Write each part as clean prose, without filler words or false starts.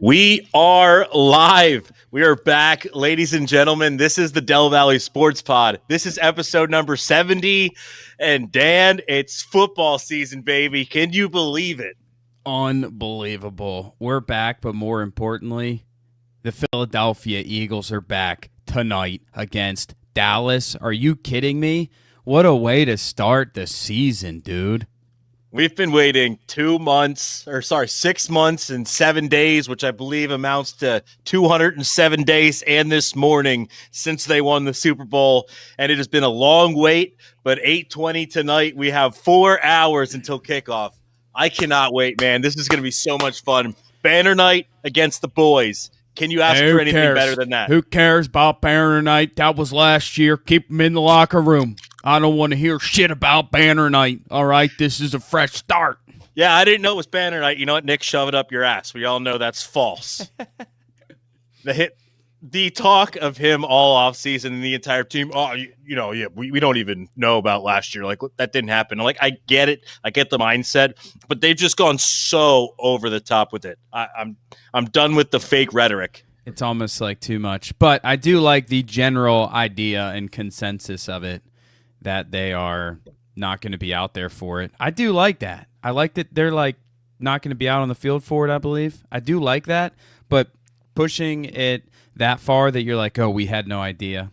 We are live. We are back, ladies and gentlemen. This is the Del Valley Sports Pod. This is episode number 70. And Dan, it's football season, baby. Can you believe it? Unbelievable. We're back, but more importantly, the Philadelphia Eagles are back tonight against Dallas. Are you kidding me? What a way to start the season, dude. We've been waiting 6 months and 7 days, which I believe amounts to 207 days and this morning since they won the Super Bowl. And it has been a long wait, but 8:20 tonight, we have 4 hours until kickoff. I cannot wait, man. This is going to be so much fun. Banner night against the boys. Can you ask for anything better than that? Who cares about Banner night? That was last year. Keep them in the locker room. I don't want to hear shit about Banner night. All right, this is a fresh start. Yeah, I didn't know it was Banner night. You know what, Nick? Shove it up your ass. We all know that's false. The talk of him all offseason and the entire team, we don't even know about last year. Like, that didn't happen. Like, I get it. I get the mindset, but they've just gone so over the top with it. I'm done with the fake rhetoric. It's almost like too much. But I do like the general idea and consensus of it that they are not going to be out there for it. I do like that. I like that they're like not going to be out on the field for it, I believe. I do like that, but pushing it that far that you're like, oh, we had no idea.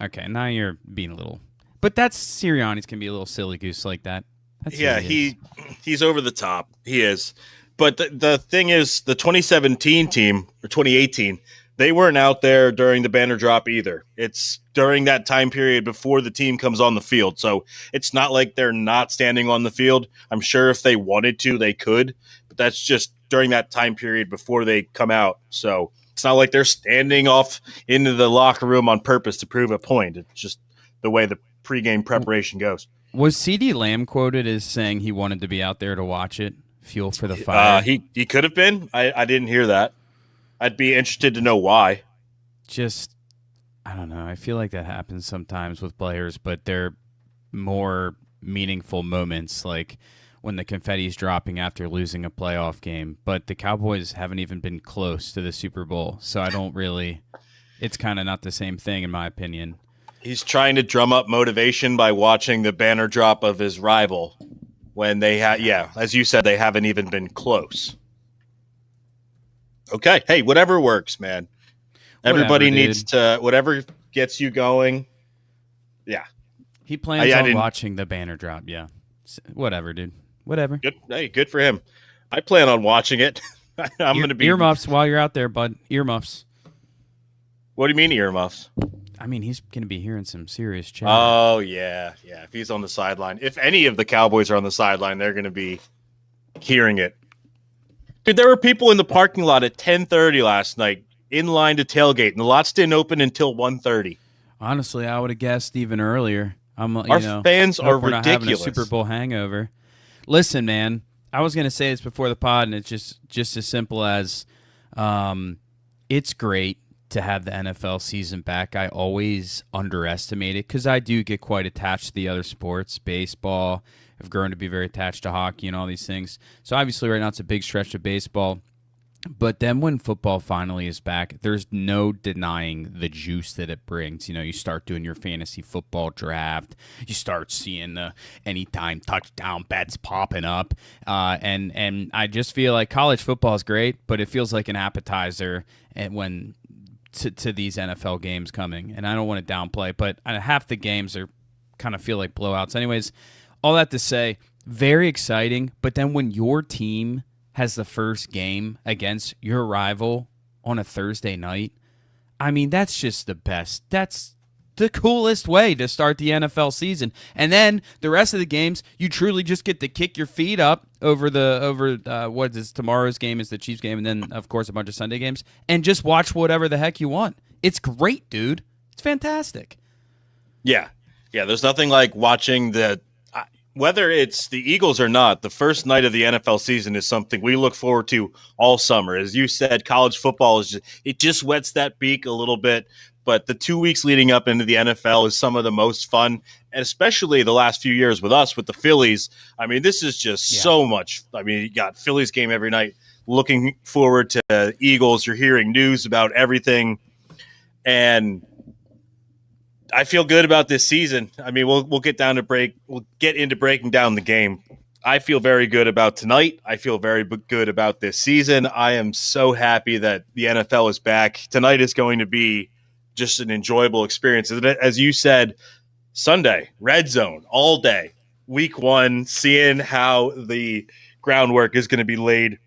Okay, now you're being a little. But that's Sirianni's can be a little silly goose like that. That's he's over the top. He is. But the thing is, the 2017 team, or 2018, they weren't out there during the banner drop either. It's during that time period before the team comes on the field. So it's not like they're not standing on the field. I'm sure if they wanted to, they could. But that's just during that time period before they come out. So it's not like they're standing off into the locker room on purpose to prove a point. It's just the way the pregame preparation goes. Was CeeDee Lamb quoted as saying he wanted to be out there to watch it? Fuel for the fire. He could have been. I didn't hear that. I'd be interested to know why. Just, I don't know. I feel like that happens sometimes with players, but they're more meaningful moments, like when the confetti's dropping after losing a playoff game. But the Cowboys haven't even been close to the Super Bowl, so I don't really – it's kind of not the same thing in my opinion. He's trying to drum up motivation by watching the banner drop of his rival when they as you said, they haven't even been close. Okay. Hey, whatever works, man. Everybody needs to, whatever gets you going. Yeah. He plans on watching the banner drop. Yeah. Whatever, dude. Whatever. Good. Hey, good for him. I plan on watching it. I'm going to be earmuffs while you're out there, bud. Earmuffs. What do you mean earmuffs? I mean, he's going to be hearing some serious chatter. Oh, yeah. Yeah. If he's on the sideline, if any of the Cowboys are on the sideline, they're going to be hearing it. Dude, there were people in the parking lot at 10:30 last night in line to tailgate, and the lots didn't open until 1:30. Honestly, I would have guessed even earlier. Our fans are ridiculous. Not having a Super Bowl hangover. Listen, man, I was going to say this before the pod, and it's just as simple as it's great to have the NFL season back. I always underestimate it because I do get quite attached to the other sports, baseball. I've grown to be very attached to hockey and all these things. So obviously right now it's a big stretch of baseball. But then when football finally is back, there's no denying the juice that it brings. You know, you start doing your fantasy football draft. You start seeing the anytime touchdown bets popping up. And I just feel like college football is great, but it feels like an appetizer when to these NFL games coming. And I don't want to downplay, but half the games are kind of feel like blowouts. Anyways, all that to say, very exciting. But then when your team has the first game against your rival on a Thursday night, I mean, that's just the best. That's the coolest way to start the NFL season. And then the rest of the games, you truly just get to kick your feet up over what is tomorrow's game is the Chiefs game, and then, of course, a bunch of Sunday games, and just watch whatever the heck you want. It's great, dude. It's fantastic. Yeah. Yeah, there's nothing like watching whether it's the Eagles or not, the first night of the NFL season is something we look forward to all summer. As you said, college football it just wets that beak a little bit. but the 2 weeks leading up into the NFL is some of the most fun, and especially the last few years with us, with the Phillies. I mean, this is just so much. I mean, you got Phillies game every night. Looking forward to Eagles. You're hearing news about everything, and I feel good about this season. I mean, we'll get into breaking down the game. I feel very good about tonight. I feel very good about this season. I am so happy that the NFL is back. Tonight is going to be just an enjoyable experience. As you said, Sunday, red zone all day, week 1, seeing how the groundwork is going to be laid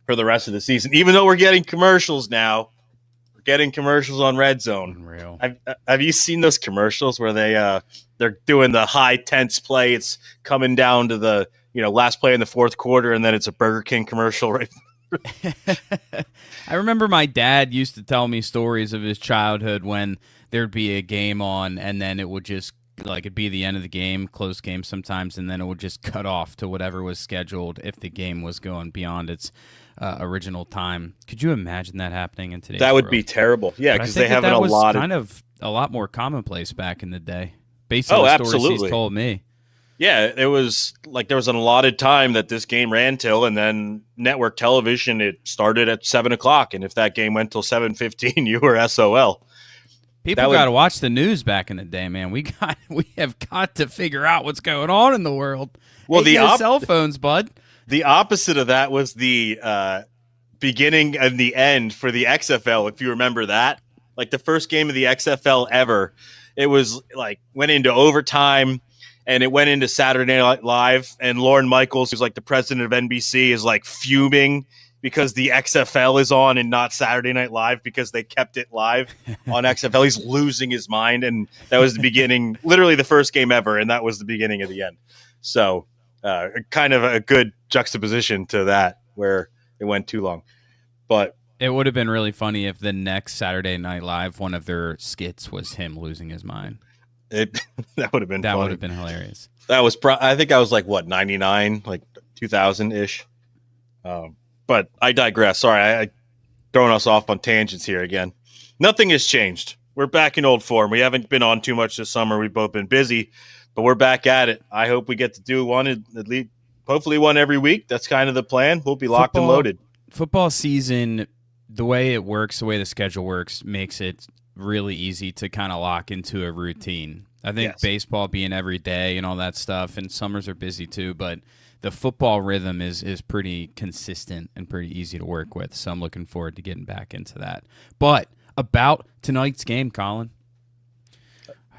for the rest of the season. Even though we're getting commercials now, we're getting commercials on red zone. Unreal. Have you seen those commercials where they're doing the high tense play? It's coming down to the last play in the fourth quarter, and then it's a Burger King commercial, right? I remember my dad used to tell me stories of his childhood when there'd be a game on, and then it would just it'd be the end of the game, close game sometimes, and then it would just cut off to whatever was scheduled if the game was going beyond its original time. Could you imagine that happening in today's That would world? be terrible. Yeah, because they have that a was lot kind of a lot more commonplace back in the day, based on the stories absolutely. he's told me. Yeah, it was like there was an allotted time that this game ran till, and then network television, it started at 7:00, and if that game went till 7:15, you were SOL. People got to watch the news back in the day, man. We have got to figure out what's going on in the world. Well, the cell phones, bud. The opposite of that was the beginning and the end for the XFL. If you remember that, like the first game of the XFL ever, it was like went into overtime. And it went into Saturday Night Live, and Lorne Michaels, who's like the president of NBC, is like fuming because the XFL is on and not Saturday Night Live because they kept it live on XFL. He's losing his mind, and that was the beginning, literally the first game ever, and that was the beginning of the end. So kind of a good juxtaposition to that where it went too long. But it would have been really funny if the next Saturday Night Live, one of their skits was him losing his mind. That would have been funny. Would have been hilarious. That was I think I was like 99, like 2000 ish. But I digress. Sorry, I throwing us off on tangents here again. Nothing has changed. We're back in old form. We haven't been on too much this summer. We've both been busy, but we're back at it. I hope we get to do one at least, hopefully one every week. That's kind of the plan. We'll be locked and loaded. Football season, the way it works, the way the schedule works, makes it really easy to kind of lock into a routine. I think baseball being every day and all that stuff, and summers are busy too, but the football rhythm is pretty consistent and pretty easy to work with, so I'm looking forward to getting back into that. But about tonight's game, Colin,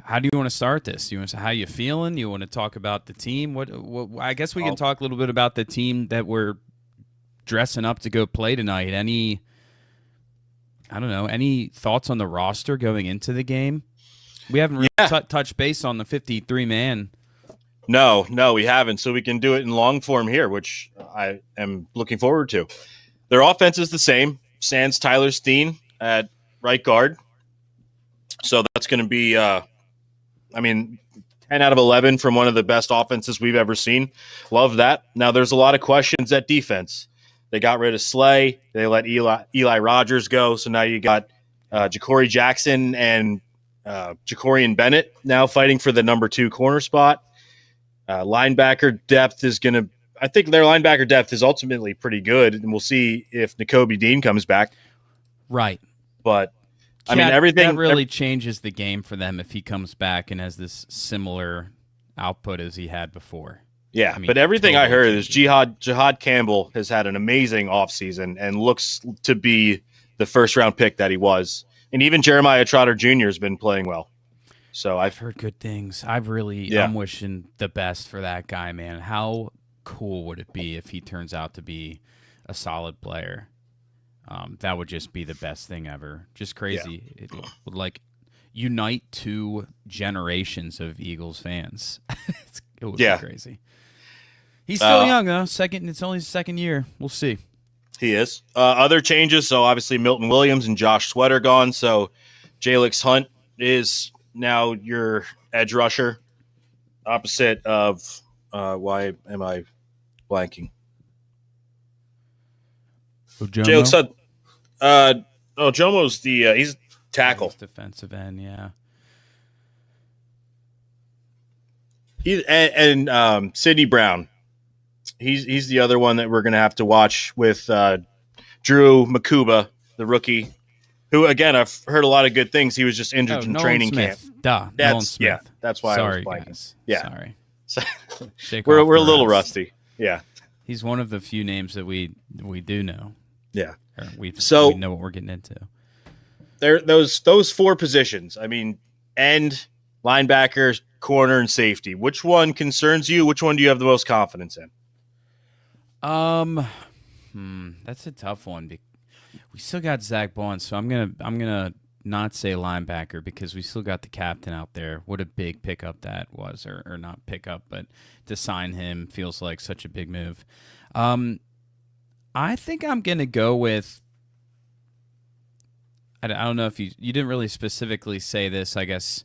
how do you want to start this? How you feeling? You want to talk about the team? What I guess we can talk a little bit about the team that we're dressing up to go play tonight. Any thoughts on the roster going into the game? We haven't really touched base on the 53-man. No, we haven't. So we can do it in long form here, which I am looking forward to. Their offense is the same. Sans Tyler Steen at right guard. So that's going to be, 10 out of 11 from one of the best offenses we've ever seen. Love that. Now, there's a lot of questions at defense. They got rid of Slay. They let Eli Rogers go. So now you got Ja'Cory Jackson and Ja'Corian Bennett now fighting for the number 2 corner spot. Linebacker depth is going to – I think their linebacker depth is ultimately pretty good, and we'll see if Nakobe Dean comes back. Right. But, everything – that really changes the game for them if he comes back and has this similar output as he had before. Yeah, but everything totally I heard is Jihad Campbell has had an amazing offseason and looks to be the first-round pick that he was. And even Jeremiah Trotter Jr. has been playing well. So I've heard good things. I'm wishing the best for that guy, man. How cool would it be if he turns out to be a solid player? That would just be the best thing ever. Just crazy. Yeah. It would unite 2 generations of Eagles fans. It would be crazy. He's still young though. It's only his second year. We'll see. He is. Other changes. So obviously Milton Williams and Josh Sweat are gone. So Jalix Hunt is now your edge rusher, opposite of why am I blanking? Jalix Hunt. Jomo's the he's tackle. Defensive end, yeah. And Sidney Brown. He's the other one that we're going to have to watch with Drew Makuba, the rookie, who, again, I've heard a lot of good things. He was just injured in Nolan training Smith. camp. Duh, Nolan Smith. That's why Sorry, I was blanking. guys. Yeah. Sorry. We're a little rusty. Yeah. He's one of the few names that we do know. Yeah. Or we know what we're getting into. There, those four positions. I mean, end, linebacker, corner, and safety. Which one concerns you? Which one do you have the most confidence in? That's a tough one. We still got Zach Bond, so I'm gonna not say linebacker because we still got the captain out there. What a big pickup that was, or not pickup, but to sign him feels like such a big move. I think I'm gonna go with. I don't know if you didn't really specifically say this. I guess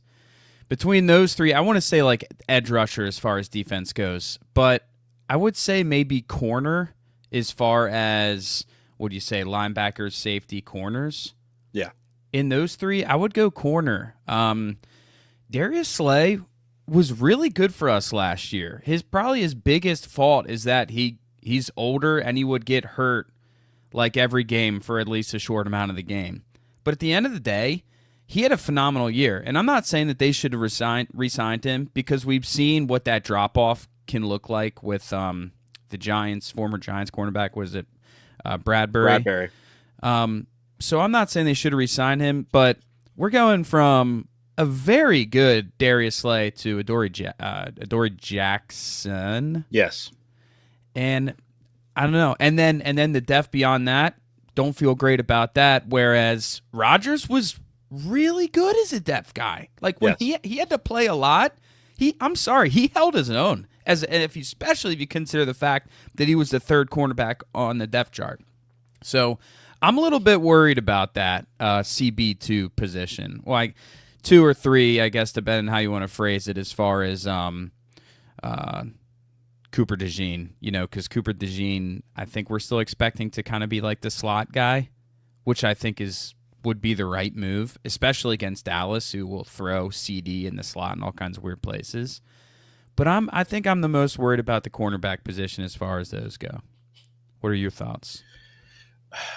between those three, I want to say like edge rusher as far as defense goes, but I would say maybe corner as far as, what do you say, linebackers, safety, corners? Yeah. In those three, I would go corner. Darius Slay was really good for us last year. Probably his biggest fault is that he's older and he would get hurt like every game for at least a short amount of the game. But at the end of the day, he had a phenomenal year. And I'm not saying that they should have re-signed him because we've seen what that drop-off can look like with the Giants, former Giants cornerback, was it Bradbury? So I'm not saying they should have re-signed him, but we're going from a very good Darius Slay to Adoree Jackson. Yes. And I don't know. And then the depth beyond that, don't feel great about that. Whereas Rodgers was really good as a depth guy. Like when he had to play a lot, he held his own. Especially if you consider the fact that he was the third cornerback on the depth chart. So I'm a little bit worried about that CB2 position. Like 2 or 3, I guess, depending on how you want to phrase it, as far as Cooper DeJean. Because Cooper DeJean, I think we're still expecting to kind of be like the slot guy, which I think would be the right move, especially against Dallas, who will throw CD in the slot in all kinds of weird places. But I think I'm the most worried about the cornerback position as far as those go. What are your thoughts?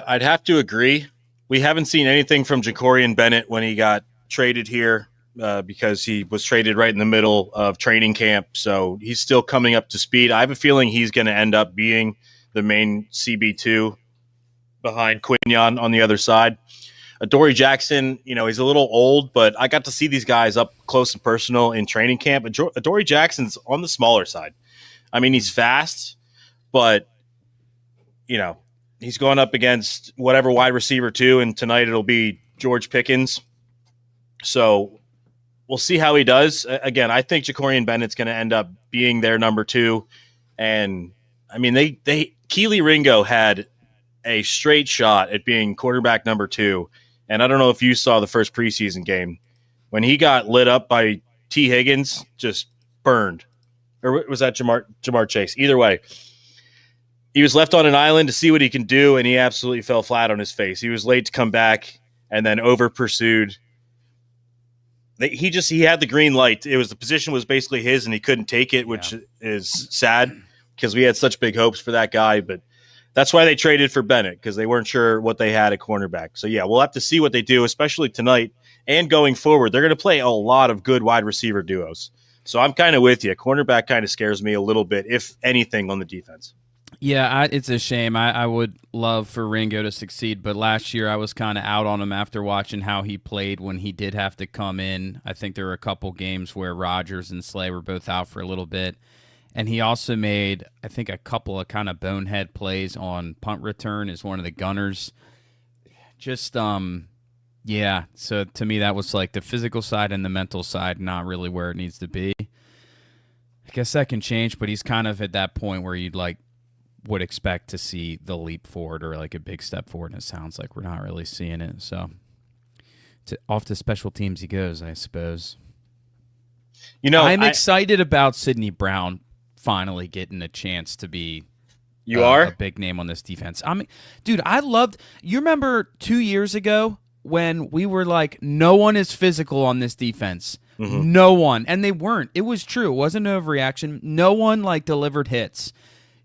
I'd have to agree. We haven't seen anything from Jacorian Bennett when he got traded here because he was traded right in the middle of training camp. So he's still coming up to speed. I have a feeling he's going to end up being the main CB2 behind Quinion on the other side. Adoree Jackson, he's a little old, but I got to see these guys up close and personal in training camp. Adoree Jackson's on the smaller side. I mean, he's fast, but, he's going up against whatever wide receiver too, and tonight it'll be George Pickens. So we'll see how he does. Again, I think Jacorian Bennett's going to end up being their number 2. And, I mean, Keely Ringo had a straight shot at being quarterback number 2. And I don't know if you saw the first preseason game. When he got lit up by T. Higgins, just burned. Or was that Jamar Chase? Either way, he was left on an island to see what he can do, and he absolutely fell flat on his face. He was late to come back and then over-pursued. He had the green light. The position was basically his, and he couldn't take it, which is sad because we had such big hopes for that guy. But that's why they traded for Bennett, because they weren't sure what they had at cornerback. So, we'll have to see what they do, especially tonight and going forward. They're going to play a lot of good wide receiver duos. So I'm kind of with you. Cornerback kind of scares me a little bit, if anything, on the defense. Yeah, it's a shame. I would love for Ringo to succeed, but last year I was kind of out on him after watching how he played when he did have to come in. I think there were a couple games where Rodgers and Slay were both out for a little bit. And he also made, I think, a couple of kind of bonehead plays on punt return as one of the gunners. Just, yeah. So to me, that was like the physical side and the mental side, not really where it needs to be. I guess that can change, but he's kind of at that point where you'd would expect to see the leap forward or like a big step forward, and it sounds like we're not really seeing it. So off to special teams he goes, I suppose. I'm excited about Sidney Brown finally getting a chance to be a big name on this defense. Dude, I loved. You remember 2 years ago when we were like, no one is physical on this defense. Mm-hmm. No one. And they weren't. It was true. It wasn't an overreaction. No one like delivered hits.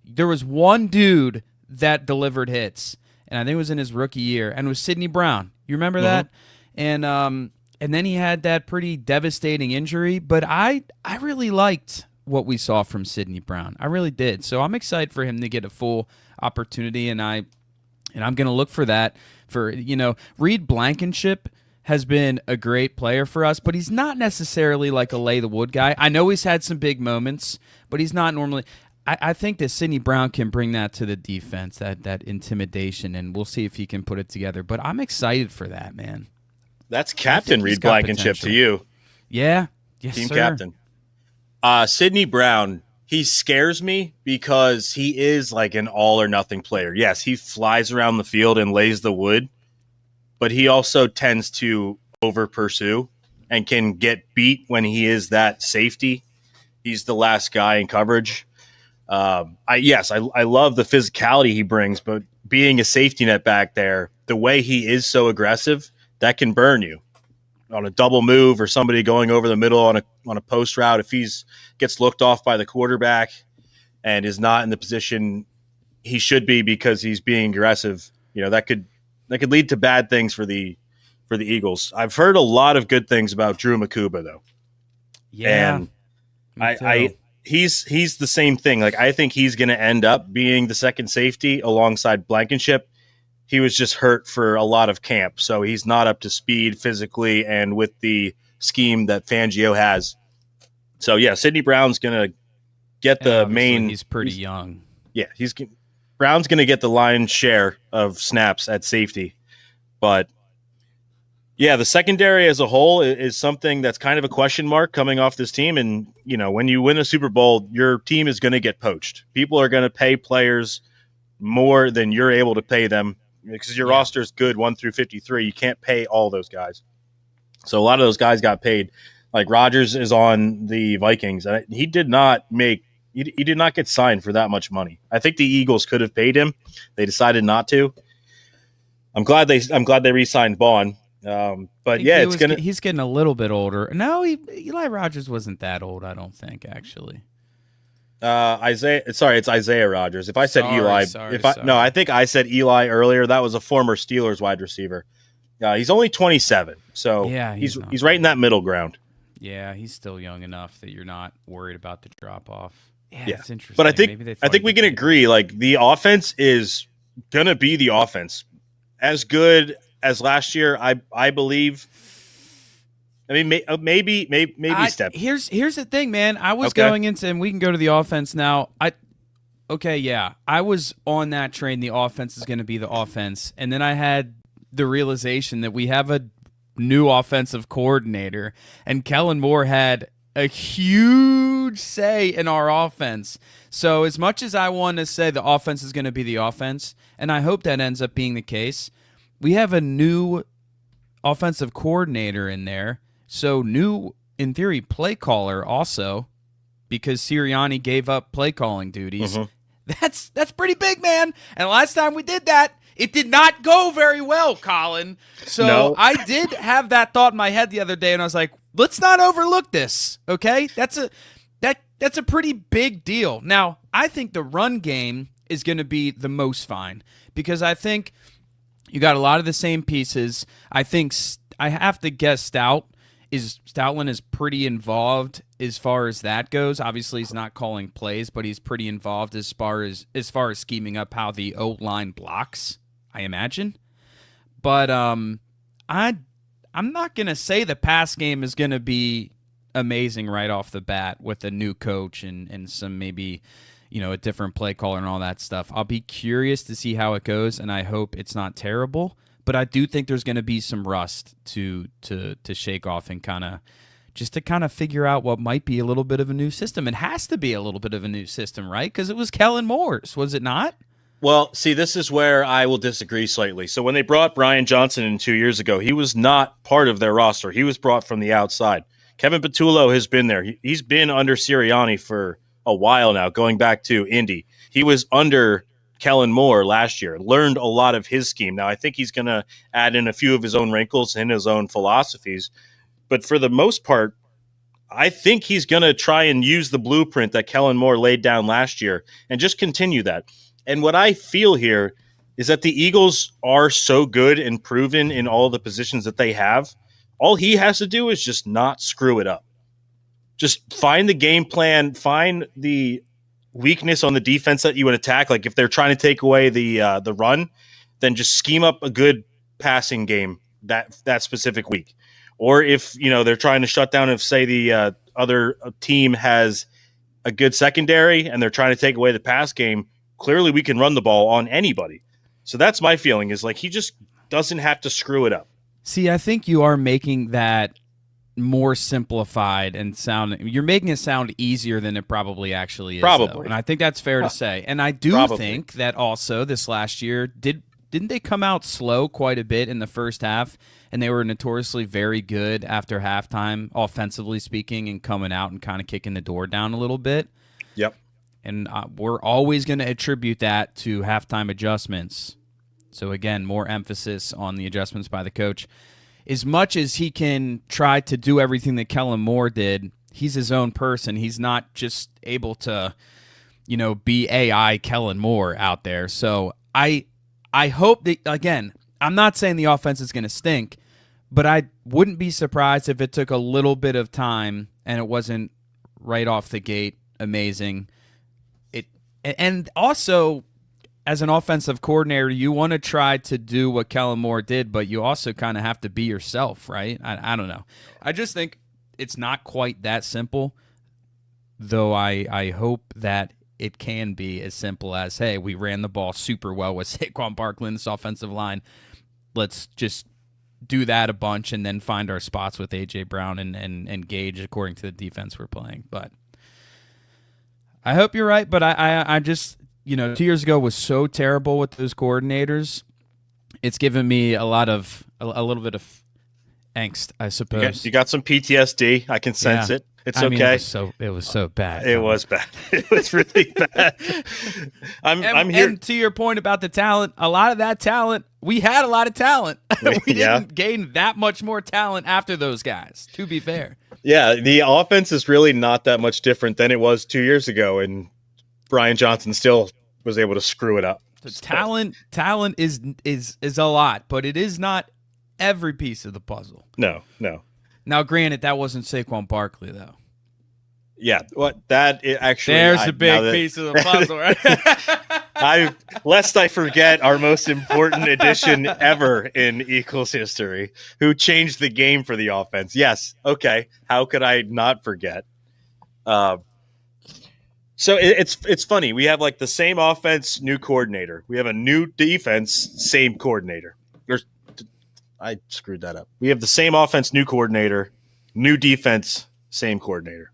There was one dude that delivered hits, and I think it was in his rookie year, and it was Sidney Brown. You remember that? And then he had that pretty devastating injury. But I really liked what we saw from Sidney Brown. I really did. So I'm excited for him to get a full opportunity, and I'm going to look for that. Reed Blankenship has been a great player for us, but he's not necessarily like a lay the wood guy. I know he's had some big moments, but he's not normally. I think that Sidney Brown can bring that to the defense, that intimidation, and we'll see if he can put it together. But I'm excited for that, man. That's Captain Reed Blankenship to you. Yeah. Yes, Team sir. captain. Sidney Brown, he scares me because he is like an all or nothing player. Yes, he flies around the field and lays the wood, but he also tends to over pursue and can get beat when he is that safety. He's the last guy in coverage. I love the physicality he brings, but being a safety net back there, the way he is so aggressive, that can burn you on a double move or somebody going over the middle on a post route. If he's gets looked off by the quarterback and is not in the position he should be because he's being aggressive, that could lead to bad things for the Eagles. I've heard a lot of good things about Drew Makuba though. Yeah. And he's the same thing. Like, I think he's going to end up being the second safety alongside Blankenship. He was just hurt for a lot of camp, so he's not up to speed physically and with the scheme that Fangio has. So, yeah, Sidney Brown's going to get the main. He's pretty young. Yeah, Brown's going to get the lion's share of snaps at safety. But, yeah, the secondary as a whole is something that's kind of a question mark coming off this team. And, when you win a Super Bowl, your team is going to get poached. People are going to pay players more than you're able to pay them because your roster is good 1 through 53. You can't pay all those guys. So a lot of those guys got paid. Like Rodgers is on the Vikings. He did not get signed for that much money. I think the Eagles could have paid him. They decided not to. I'm glad they re-signed Bond. But yeah, he's getting a little bit older. No, Eli Rogers wasn't that old, I don't think, actually. It's Isaiah Rodgers. If I said Eli, I think I said Eli earlier. That was a former Steelers wide receiver. He's only 27, so he's right in that middle ground. Yeah, he's still young enough that you're not worried about the drop off. Yeah, it's interesting. But I think we can agree, like, the offense is gonna be the offense as good as last year. I believe. I mean, maybe step. Here's the thing, man. I was going into, and we can go to the offense now. I was on that train. The offense is going to be the offense, and then I had the realization that we have a new offensive coordinator, and Kellen Moore had a huge say in our offense. So as much as I want to say the offense is going to be the offense, and I hope that ends up being the case, we have a new offensive coordinator in there. So new, in theory, play caller also, because Sirianni gave up play calling duties. Mm-hmm. That's pretty big, man. And last time we did that, it did not go very well, Colin. So I did have that thought in my head the other day, and I was like, let's not overlook this, okay? That's a pretty big deal. Now, I think the run game is going to be the most fine, because I think you got a lot of the same pieces. I think I have to guess Stoutland is pretty involved as far as that goes. Obviously, he's not calling plays, but he's pretty involved as far as scheming up how the O-line blocks, I imagine. But I'm not going to say the pass game is going to be amazing right off the bat with a new coach and some maybe, a different play caller and all that stuff. I'll be curious to see how it goes, and I hope it's not terrible. But I do think there's going to be some rust to shake off and kind of figure out what might be a little bit of a new system. It has to be a little bit of a new system, right? Because it was Kellen Moore's, was it not? Well, see, this is where I will disagree slightly. So when they brought Brian Johnson in 2 years ago, he was not part of their roster. He was brought from the outside. Kevin Patullo has been there. He's been under Sirianni for a while now, going back to Indy. He was under Kellen Moore last year, learned a lot of his scheme. Now, I think he's going to add in a few of his own wrinkles and his own philosophies. But for the most part, I think he's going to try and use the blueprint that Kellen Moore laid down last year and just continue that. And what I feel here is that the Eagles are so good and proven in all the positions that they have. All he has to do is just not screw it up. Just find the game plan, find the weakness on the defense that you would attack. Like if they're trying to take away the run, then just scheme up a good passing game that specific week. Or if they're trying to shut down, if say the other team has a good secondary and they're trying to take away the pass game, clearly we can run the ball on anybody. So that's my feeling, is like he just doesn't have to screw it up. See, I think you are making that more simplified and you're making it sound easier than it probably actually is. Probably. Though. And I think that's fair to say. And I do think that also this last year, didn't they come out slow quite a bit in the first half? And they were notoriously very good after halftime, offensively speaking, and coming out and kind of kicking the door down a little bit. Yep. And we're always going to attribute that to halftime adjustments. So, again, more emphasis on the adjustments by the coach. As much as he can try to do everything that Kellen Moore did, he's his own person. He's not just able to, be AI Kellen Moore out there. So I hope that, again, I'm not saying the offense is going to stink, but I wouldn't be surprised if it took a little bit of time and it wasn't right off the gate amazing. And also, as an offensive coordinator, you want to try to do what Kellen Moore did, but you also kind of have to be yourself, right? I don't know. I just think it's not quite that simple, though I hope that it can be as simple as, hey, we ran the ball super well with Saquon Barkley in this offensive line. Let's just do that a bunch and then find our spots with A.J. Brown and Gage according to the defense we're playing. But I hope you're right, but I just, 2 years ago was so terrible with those coordinators. It's given me a little bit of angst, I suppose. You got some PTSD. I can sense it. It's okay. It was so bad. It was bad. It was really bad. I'm here. And to your point about the talent, a lot of that talent, we had a lot of talent. We didn't gain that much more talent after those guys, to be fair. Yeah, the offense is really not that much different than it was 2 years ago, and Brian Johnson still was able to screw it up. The talent is a lot, but it is not every piece of the puzzle. No. Now, granted, that wasn't Saquon Barkley, though. Yeah, actually there's a big piece of the puzzle, right? Lest I forget our most important addition ever in Eagles history, who changed the game for the offense. Yes, okay. How could I not forget? So it's funny. We have like the same offense, new coordinator. We have a new defense, same coordinator. I screwed that up. We have the same offense, new coordinator, new defense, same coordinator.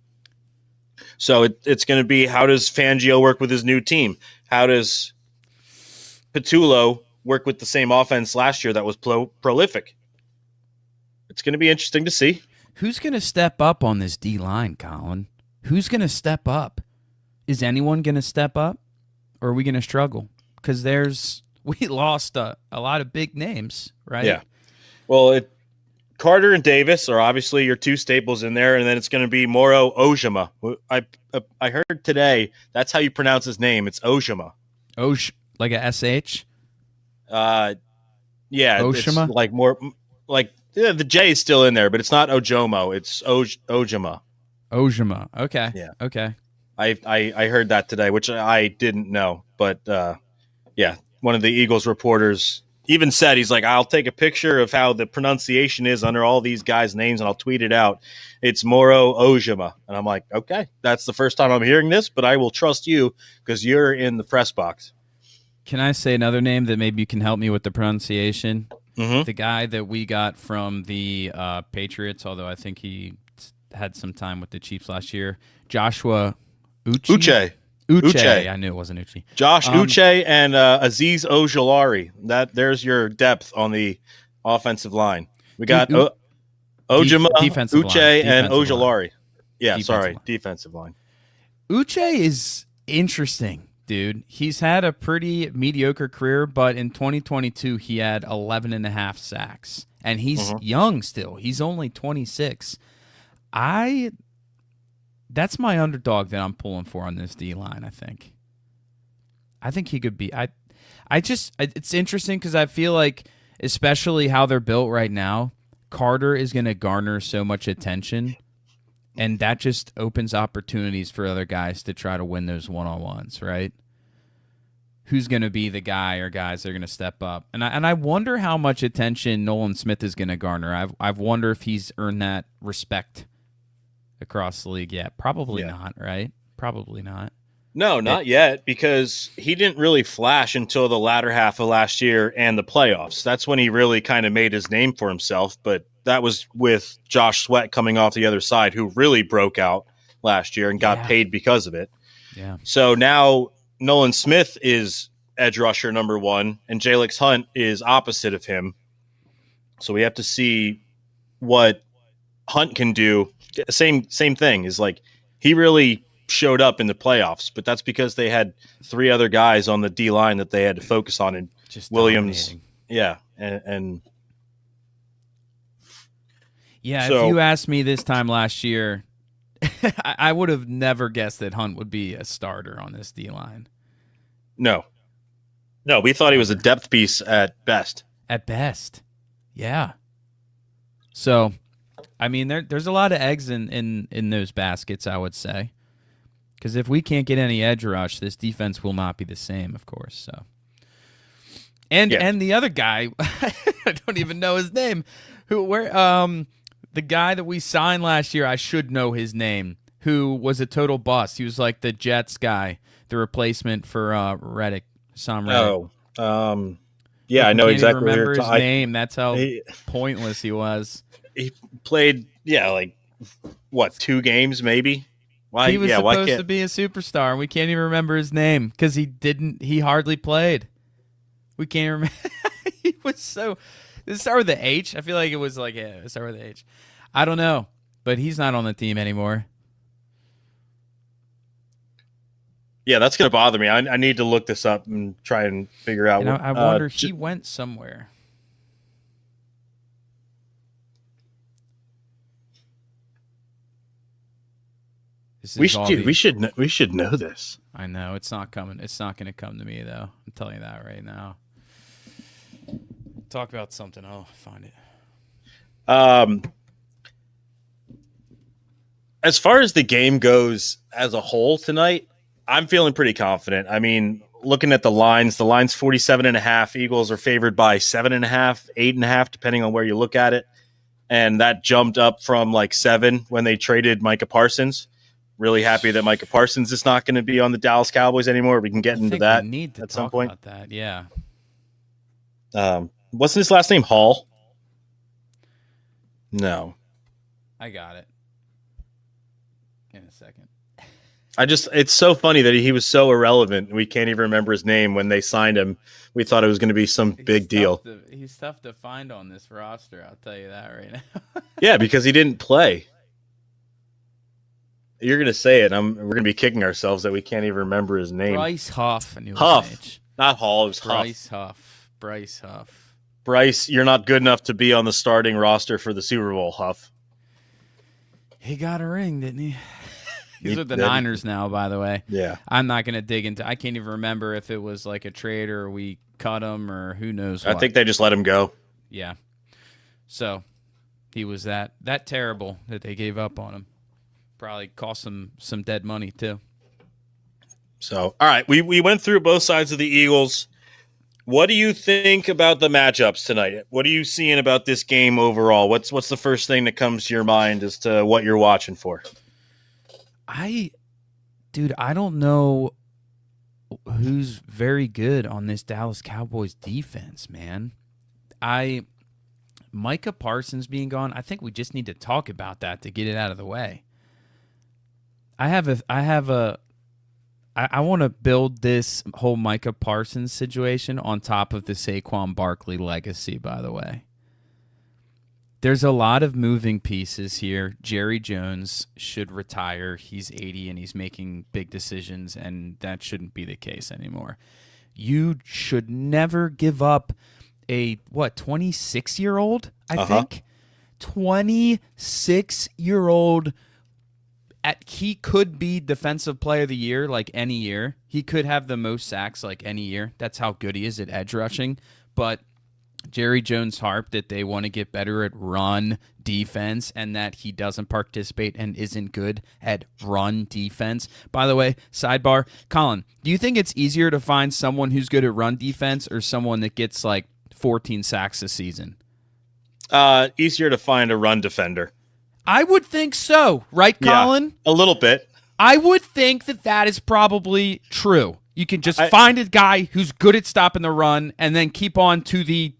So it's going to be, how does Fangio work with his new team? How does Patullo work with the same offense last year that was prolific? It's going to be interesting to see. Who's going to step up on this D-line, Colin? Who's going to step up? Is anyone going to step up, or are we going to struggle? Because we lost a lot of big names, right? Yeah. Well, Carter and Davis are obviously your two staples in there, and then it's going to be Moro Ojomo. I heard today that's how you pronounce his name. It's Ojomo. Like a SH? Yeah. Ojomo? It's like more like the J is still in there, but it's not Ojomo. It's Ojomo. Ojomo. Okay. Yeah. Okay. I heard that today, which I didn't know, but yeah, one of the Eagles reporters even said, he's like, I'll take a picture of how the pronunciation is under all these guys' names and I'll tweet it out. It's Moro Ojomo. And I'm like, okay, that's the first time I'm hearing this, but I will trust you because you're in the press box. Can I say another name that maybe you can help me with the pronunciation? Mm-hmm. The guy that we got from the Patriots, although I think he had some time with the Chiefs last year, Joshua Uche. I knew it wasn't Uche. Josh Uche and Azeez Ojulari. There's your depth on the offensive line. We got Ojomo, Uche, and Ojulari. Yeah, defensive line. Defensive line. Uche is interesting, dude. He's had a pretty mediocre career, but in 2022, he had 11 and a half sacks. And he's young still. He's only 26. That's my underdog that I'm pulling for on this D-line, I think. I think he could be. It's interesting because I feel like, especially how they're built right now, Carter is going to garner so much attention, and that just opens opportunities for other guys to try to win those one-on-ones, right? Who's going to be the guy or guys that are going to step up? And I wonder how much attention Nolan Smith is going to garner. I've wonder if he's earned that respect across the league yet. Probably not, right? Probably not. No, not yet, because he didn't really flash until the latter half of last year and the playoffs. That's when he really kind of made his name for himself, but that was with Josh Sweat coming off the other side, who really broke out last year and got paid because of it. Yeah. So now Nolan Smith is edge rusher number 1, and Jalix Hunt is opposite of him. So we have to see what Hunt can do. Same thing is like he really showed up in the playoffs, but that's because they had 3 other guys on the D line that they had to focus on, and just Williams. Dominating. Yeah. And yeah, so, if you asked me this time last year, I would have never guessed that Hunt would be a starter on this D line. No, we thought he was a depth piece at best. At best. Yeah. So, I mean, there's a lot of eggs in those baskets, I would say. Because if we can't get any edge rush, this defense will not be the same, of course. So, and the other guy, I don't even know his name. The guy that we signed last year, I should know his name. Who was a total bust? He was like the Jets guy, the replacement for Reddick, Sam Reddick. Oh, yeah, I know exactly. Remember his name. That's how pointless he was. He played, like 2 games maybe. Why? He was supposed to be a superstar, and we can't even remember his name because he hardly played. We can't remember. He was so. Does it start with the H? I feel like it was like, it start with the H. I don't know, but he's not on the team anymore. Yeah, that's going to bother me. I need to look this up and try and figure out. I wonder he went somewhere. We should know this. I know it's not coming. It's not going to come to me though. I'm telling you that right now. Talk about something. I'll find it. As far as the game goes as a whole tonight, I'm feeling pretty confident. I mean, looking at the line's 47.5. Eagles are favored by 7.5, 8.5, depending on where you look at it. And that jumped up from like 7 when they traded Micah Parsons. Really happy that Micah Parsons is not going to be on the Dallas Cowboys anymore. We can get into that at some point. About that, yeah. Wasn't his last name Hall? No. I got it. In a second. It's so funny that he was so irrelevant. We can't even remember his name. When they signed him, we thought it was going to be some big deal. He's tough to find on this roster, I'll tell you that right now. Yeah, because he didn't play. You're going to say it. We're going to be kicking ourselves that we can't even remember his name. Bryce Huff. Huff. Not Hall. It was Bryce Huff. Bryce Huff. Bryce, you're not good enough to be on the starting roster for the Super Bowl, Huff. He got a ring, didn't he? He's with the Niners now, by the way. Yeah. I'm not going to dig into. I can't even remember if it was like a trade or we cut him or who knows what. I think they just let him go. Yeah. So he was that terrible that they gave up on him. Probably cost them some dead money too. So, all right, we went through both sides of the Eagles. What do you think about the matchups tonight? What are you seeing about this game overall? What's the first thing that comes to your mind as to what you're watching for? I don't know who's very good on this Dallas Cowboys defense, man. Micah Parsons being gone, I think we just need to talk about that to get it out of the way. I want to build this whole Micah Parsons situation on top of the Saquon Barkley legacy, by the way. There's a lot of moving pieces here. Jerry Jones should retire. He's 80 and he's making big decisions, and that shouldn't be the case anymore. You should never give up a 26-year-old, I think. 26-year-old. He could be defensive player of the year like any year. He could have the most sacks like any year. That's how good he is at edge rushing. But Jerry Jones harped that they want to get better at run defense and that he doesn't participate and isn't good at run defense. By the way, sidebar, Colin, do you think it's easier to find someone who's good at run defense or someone that gets like 14 sacks a season? Easier to find a run defender. I would think so, right, Colin? Yeah, a little bit. I would think that is probably true. You can just find a guy who's good at stopping the run and then keep on to the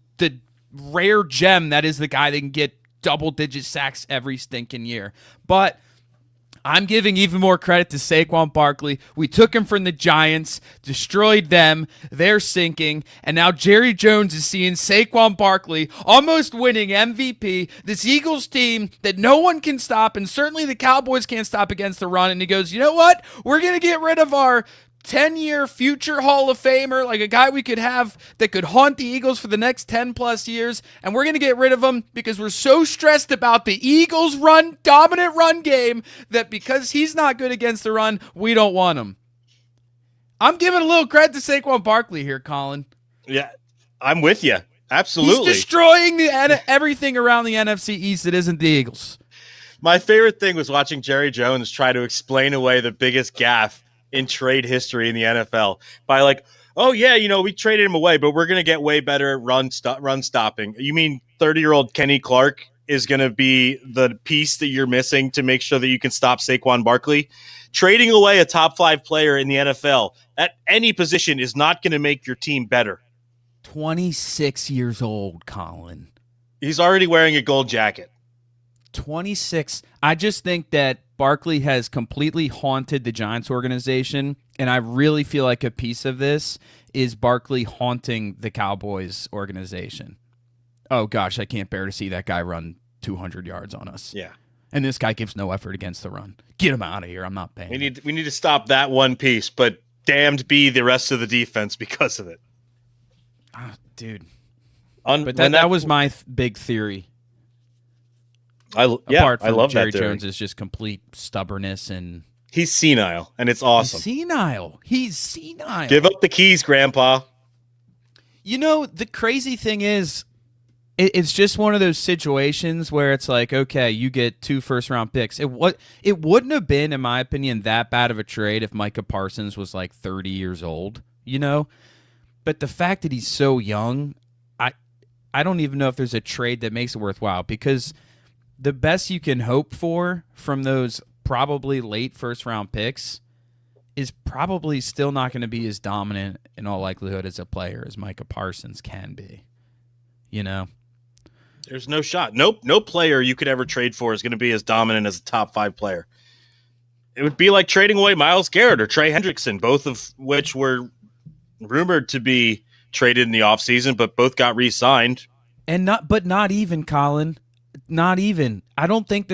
rare gem that is the guy that can get double-digit sacks every stinking year. But I'm giving even more credit to Saquon Barkley. We took him from the Giants, destroyed them, they're sinking, and now Jerry Jones is seeing Saquon Barkley almost winning MVP, this Eagles team that no one can stop, and certainly the Cowboys can't stop against the run, and he goes, you know what? We're going to get rid of our 10-year future Hall of Famer, like a guy we could have that could haunt the Eagles for the next 10-plus years, and we're going to get rid of him because we're so stressed about the Eagles' dominant run game that because he's not good against the run, we don't want him. I'm giving a little credit to Saquon Barkley here, Colin. Yeah, I'm with you. Absolutely. He's destroying everything around the NFC East that isn't the Eagles. My favorite thing was watching Jerry Jones try to explain away the biggest gaffe in trade history in the NFL by like, oh yeah, we traded him away, but we're going to get way better at run stopping. You mean 30-year-old Kenny Clark is going to be the piece that you're missing to make sure that you can stop Saquon Barkley? Trading away a top 5 player in the NFL at any position is not going to make your team better. 26 years old, Colin. He's already wearing a gold jacket. 26. I just think that Barkley has completely haunted the Giants organization, and I really feel like a piece of this is Barkley haunting the Cowboys organization. Oh, gosh, I can't bear to see that guy run 200 yards on us. Yeah. And this guy gives no effort against the run. Get him out of here. I'm not paying. We need to stop that one piece, but damned be the rest of the defense because of it. Dude. But that was my big theory. I love Jerry that theory. Jones is just complete stubbornness and he's senile, and it's awesome. He's senile. Give up the keys, Grandpa. The crazy thing is, it's just one of those situations where it's like, okay, you get 2 first-round picks. It wouldn't have been, in my opinion, that bad of a trade if Micah Parsons was like 30 years old, But the fact that he's so young, I don't even know if there's a trade that makes it worthwhile, because the best you can hope for from those probably late first-round picks is probably still not going to be as dominant in all likelihood as a player as Micah Parsons can be. There's no shot. No player you could ever trade for is going to be as dominant as a top 5 player. It would be like trading away Myles Garrett or Trey Hendrickson, both of which were rumored to be traded in the offseason, but both got re-signed. And not even, Colin. Not even. I don't know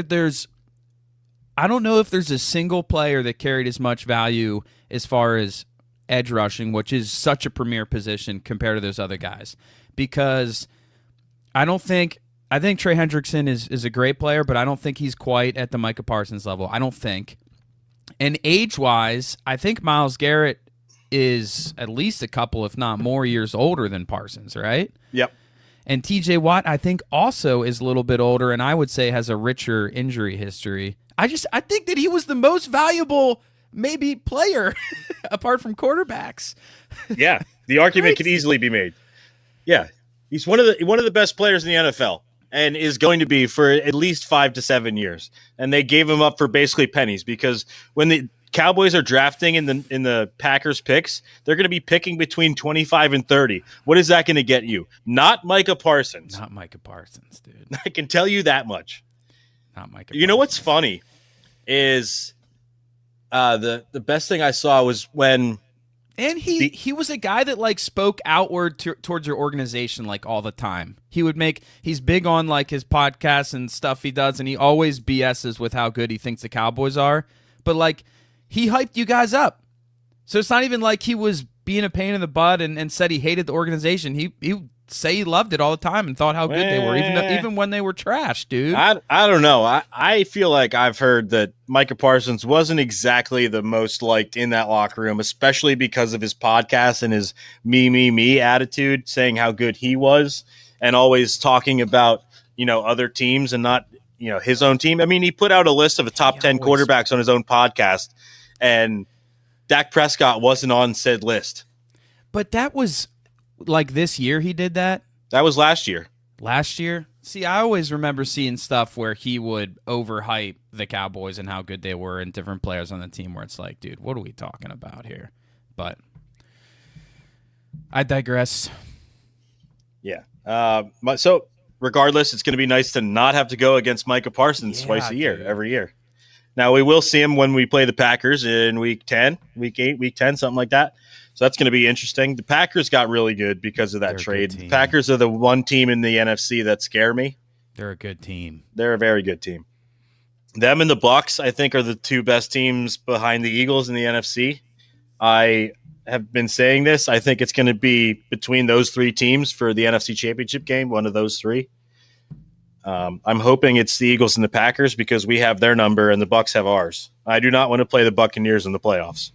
if there's a single player that carried as much value as far as edge rushing, which is such a premier position compared to those other guys. Because I think Trey Hendrickson is a great player, but I don't think he's quite at the Micah Parsons level. I don't think. And age-wise, I think Myles Garrett is at least a couple, if not more, years older than Parsons, right? Yep. And TJ Watt, I think, also is a little bit older, and I would say has a richer injury history. I think that he was the most valuable, maybe, player apart from quarterbacks. Yeah, the argument could easily be made. Yeah, he's one of the best players in the NFL, and is going to be for at least 5 to 7 years. And they gave him up for basically pennies, because when the Cowboys are drafting in the Packers picks, they're going to be picking between 25 and 30. What is that going to get you? Not Micah Parsons. Not Micah Parsons, dude. I can tell you that much. Not Micah You know what's funny is the best thing I saw was when And he was a guy that like spoke outward towards your organization like all the time. He's big on like his podcasts and stuff he does, and he always BS's with how good he thinks the Cowboys are. But like he hyped you guys up. So it's not even like he was being a pain in the butt and said he hated the organization. He say he loved it all the time and thought how good they were, even when they were trash, dude. I don't know. I feel like I've heard that Micah Parsons wasn't exactly the most liked in that locker room, especially because of his podcast and his me attitude, saying how good he was and always talking about, other teams and not, his own team. I mean, he put out a list of the top 10 quarterbacks on his own podcast, and Dak Prescott wasn't on said list. But that was like this year he did that? That was last year. Last year? See, I always remember seeing stuff where he would overhype the Cowboys and how good they were and different players on the team where it's like, dude, what are we talking about here? But I digress. Yeah. So regardless, it's going to be nice to not have to go against Micah Parsons twice a year, every year. Now, we will see him when we play the Packers in week 10, week 8, week 10, something like that. So that's going to be interesting. The Packers got really good because of that trade. The Packers are the one team in the NFC that scare me. They're a good team. They're a very good team. Them and the Bucs, I think, are the two best teams behind the Eagles in the NFC. I have been saying this. I think it's going to be between those three teams for the NFC Championship game, one of those three. I'm hoping it's the Eagles and the Packers because we have their number and the Bucs have ours. I do not want to play the Buccaneers in the playoffs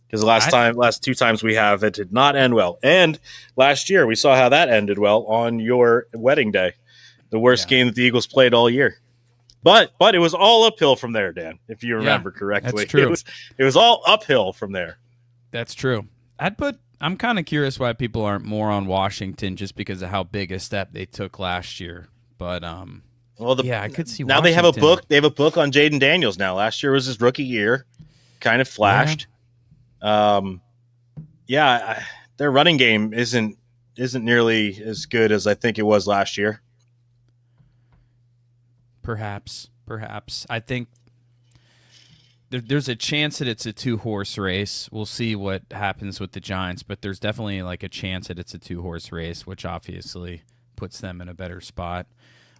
because the last two times we have, it did not end well. And last year we saw how that ended well on your wedding day, the worst game that the Eagles played all year. But it was all uphill from there, Dan, if you remember correctly. That's true. It was all uphill from there. That's true. I'm kind of curious why people aren't more on Washington just because of how big a step they took last year. But I could see now Washington. they have a book. They have a book on Jaden Daniels now. Last year was his rookie year, kind of flashed. Their running game isn't nearly as good as I think it was last year. Perhaps. I think there's a chance that it's a 2-horse race. We'll see what happens with the Giants, but there's definitely like a chance that it's a 2-horse race, which obviously puts them in a better spot.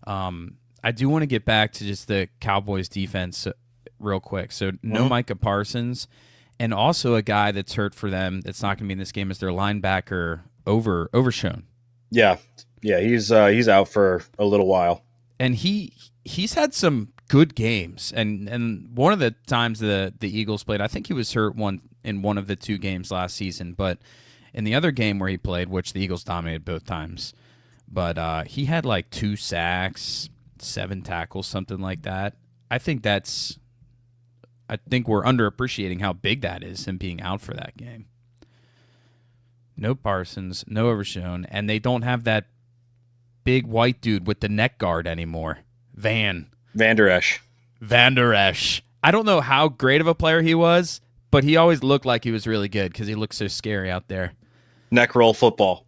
I do want to get back to just the Cowboys defense real quick. So no Micah Parsons, and also a guy that's hurt for them that's not going to be in this game is their linebacker Overshown. Yeah, he's out for a little while, and he's had some good games. And one of the times the Eagles played, I think he was hurt in one of the two games last season, but in the other game where he played, which the Eagles dominated both times. But he had like 2 sacks, 7 tackles, something like that. I think we're underappreciating how big that is, him being out for that game. No Parsons, no Overshown, and they don't have that big white dude with the neck guard anymore. Van Der Esch. I don't know how great of a player he was, but he always looked like he was really good because he looked so scary out there. Neck roll football,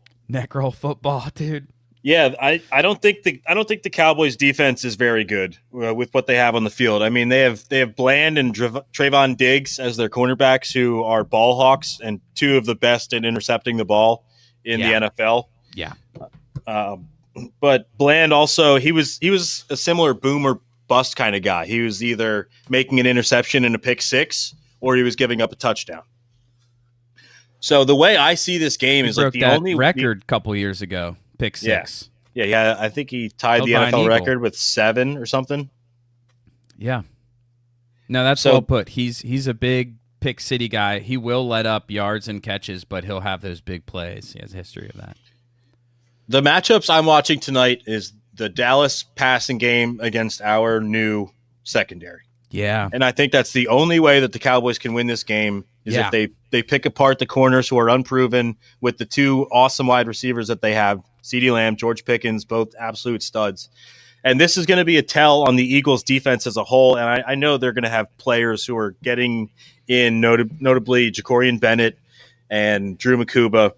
dude. Yeah, I don't think the Cowboys defense is very good with what they have on the field. I mean, they have Bland and Trayvon Diggs as their cornerbacks, who are ball hawks and two of the best at intercepting the ball in the NFL. Yeah. But Bland also he was a similar boom or bust kind of guy. He was either making an interception and a pick six, or he was giving up a touchdown. So the way I see this game is like the only record a couple years ago. Pick six. Yeah. I think he tied the NFL record with 7 or something. Yeah. No, that's well put. He's a big pick city guy. He will let up yards and catches, but he'll have those big plays. He has a history of that. The matchups I'm watching tonight is the Dallas passing game against our new secondary. Yeah. And I think that's the only way that the Cowboys can win this game is if they pick apart the corners who are unproven with the 2 awesome wide receivers that they have, CeeDee Lamb, George Pickens, both absolute studs. And this is going to be a tell on the Eagles defense as a whole. And I know they're going to have players who are getting in, notably Jacorian Bennett and Drew Makuba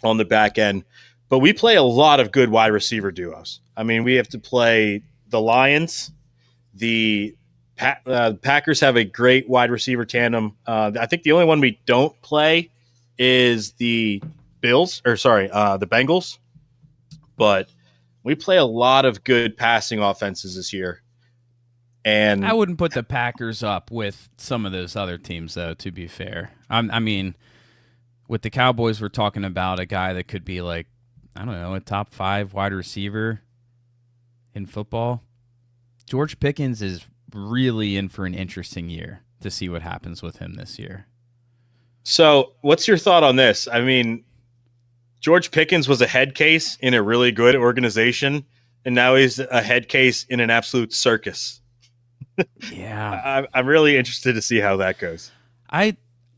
on the back end. But we play a lot of good wide receiver duos. I mean, we have to play the Lions. The Packers have a great wide receiver tandem. I think the only one we don't play is the the Bengals. But we play a lot of good passing offenses this year. And I wouldn't put the Packers up with some of those other teams, though, to be fair. I mean, with the Cowboys, we're talking about a guy that could be like, I don't know, a top 5 wide receiver in football. George Pickens is really in for an interesting year to see what happens with him this year. So what's your thought on this? I mean, George Pickens was a head case in a really good organization, and now he's a head case in an absolute circus. Yeah. I'm really interested to see how that goes. I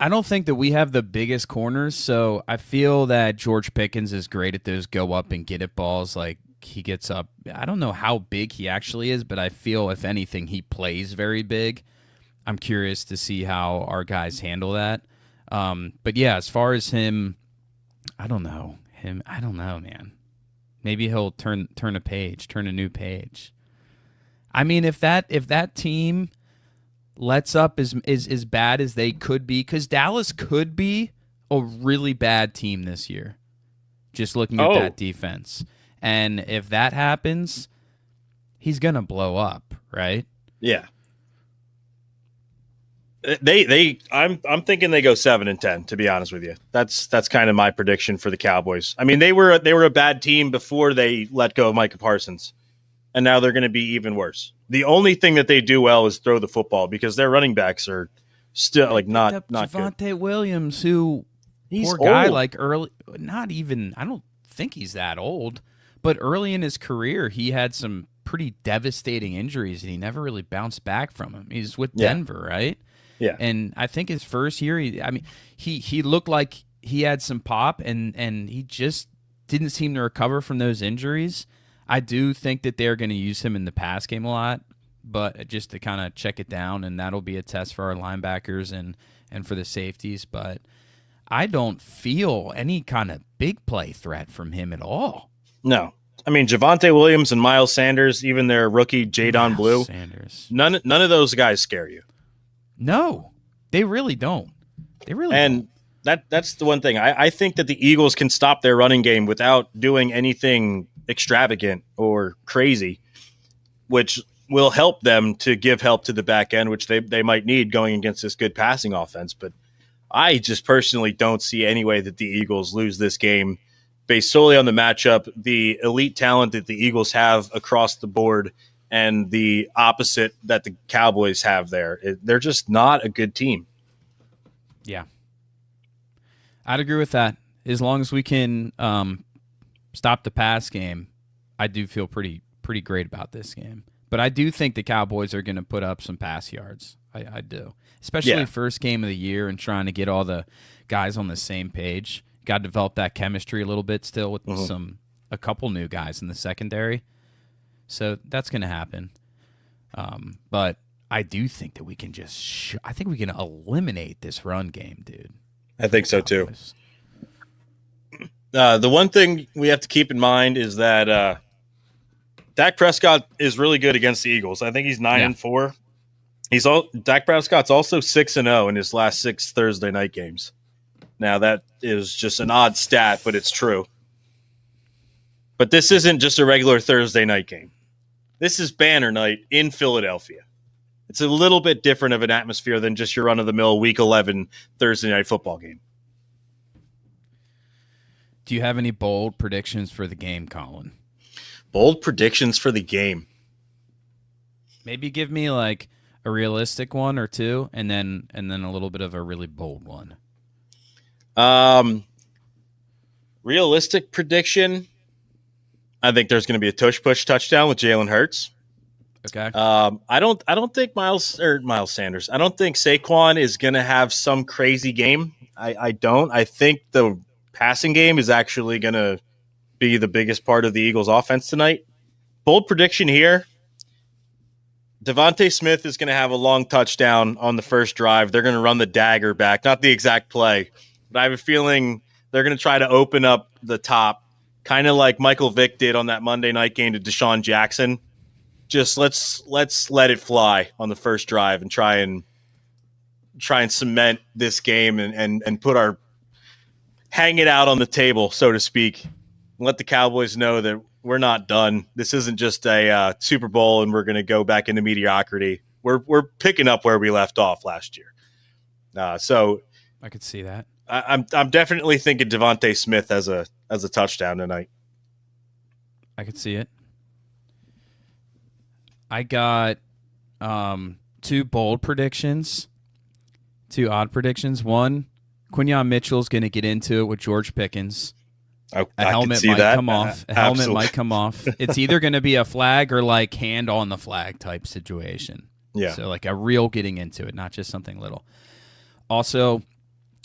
don't think that we have the biggest corners, so I feel that George Pickens is great at those go up and get it balls. Like, he gets up. I don't know how big he actually is, but I feel, if anything, he plays very big. I'm curious to see how our guys handle that. But yeah, as far as him, I don't know, man. Maybe he'll turn a new page. I mean, if that team lets up as bad as they could be, because Dallas could be a really bad team this year, just looking at that defense. And if that happens, he's gonna blow up, right? Yeah. I'm thinking they go 7-10, to be honest with you. That's kind of my prediction for the Cowboys. I mean, they were a bad team before they let go of Micah Parsons, and now they're going to be even worse. The only thing that they do well is throw the football, because their running backs are still not good. Javonte Williams, who he's poor guy, old. like early, not even. I don't think he's that old, but early in his career, he had some pretty devastating injuries, and he never really bounced back from them. He's with Denver, right? Yeah. And I think his first year, he looked like he had some pop, and he just didn't seem to recover from those injuries. I do think that they're going to use him in the pass game a lot, but just to kind of check it down, and that'll be a test for our linebackers and for the safeties. But I don't feel any kind of big play threat from him at all. No. I mean, Javonte Williams and Miles Sanders, even their rookie Jadon Blue, none of those guys scare you. No, they really don't. They really don't. That's the one thing. I think that the Eagles can stop their running game without doing anything extravagant or crazy, which will help them to give help to the back end, which they might need going against this good passing offense. But I just personally don't see any way that the Eagles lose this game based solely on the matchup, the elite talent that the Eagles have across the board, and the opposite that the Cowboys have there. They're just not a good team. Yeah. I'd agree with that. As long as we can stop the pass game, I do feel pretty great about this game. But I do think the Cowboys are going to put up some pass yards. I do. Especially first game of the year and trying to get all the guys on the same page. Got to develop that chemistry a little bit still with a couple new guys in the secondary. So that's going to happen. But I do think that we can I think we can eliminate this run game, dude. I think so too. The one thing we have to keep in mind is that Dak Prescott is really good against the Eagles. I think he's 9-4. Dak Prescott's also 6-0 in his last 6 Thursday night games. Now that is just an odd stat, but it's true. But this isn't just a regular Thursday night game. This is banner night in Philadelphia. It's a little bit different of an atmosphere than just your run-of-the-mill Week 11 Thursday night football game. Do you have any bold predictions for the game, Colin? Bold predictions for the game? Maybe give me like a realistic one or two, and then a little bit of a really bold one. Realistic prediction, I think there's going to be a tush-push touchdown with Jalen Hurts. Okay. I don't think Miles Sanders. I don't think Saquon is going to have some crazy game. I don't. I think the passing game is actually going to be the biggest part of the Eagles' offense tonight. Bold prediction here: Devontae Smith is going to have a long touchdown on the first drive. They're going to run the dagger back, not the exact play, but I have a feeling they're going to try to open up the top, kind of like Michael Vick did on that Monday night game to Deshaun Jackson. Just let's let it fly on the first drive and try and cement this game and put our hang it out on the table, so to speak. Let the Cowboys know that we're not done. This isn't just a Super Bowl and we're going to go back into mediocrity. We're picking up where we left off last year. So I could see that. I'm definitely thinking Devontae Smith as a touchdown tonight. I could see it. I got 2 bold predictions, 2 odd predictions. One, Quinyon Mitchell's going to get into it with George Pickens. A helmet might come off. A helmet might come off. It's either going to be a flag or like hand on the flag type situation. Yeah. So like a real getting into it, not just something little. Also,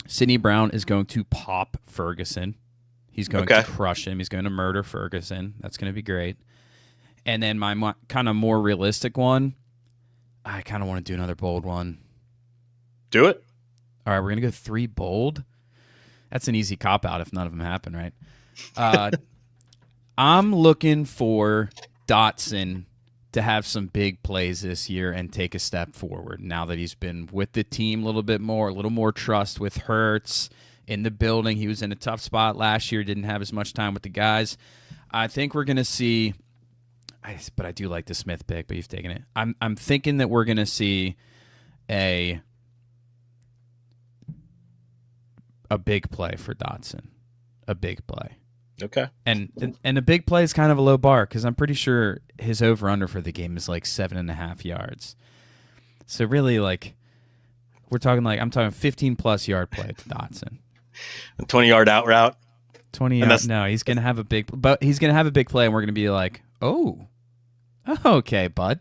Sidney Brown is going to pop Ferguson. He's going to crush him. He's going to murder Ferguson. That's going to be great. And then my kind of more realistic one, I kind of want to do another bold one. Do it. All right, we're going to go 3 bold. That's an easy cop-out if none of them happen, right? I'm looking for Dotson to have some big plays this year and take a step forward now that he's been with the team a little more trust with Hurts in the building. He was in a tough spot last year, didn't have as much time with the guys. I think we're going to see but I do like the Smith pick, but you've taken it. I'm thinking that we're going to see a big play for Dotson. A big play. Okay. And a big play is kind of a low bar because I'm pretty sure his over-under for the game is like 7.5 yards. So really, like, I'm talking 15-plus yard play to Dotson. A 20-yard out route. 20 yards. No, he's gonna have a big play, and we're gonna be like, oh, okay, bud.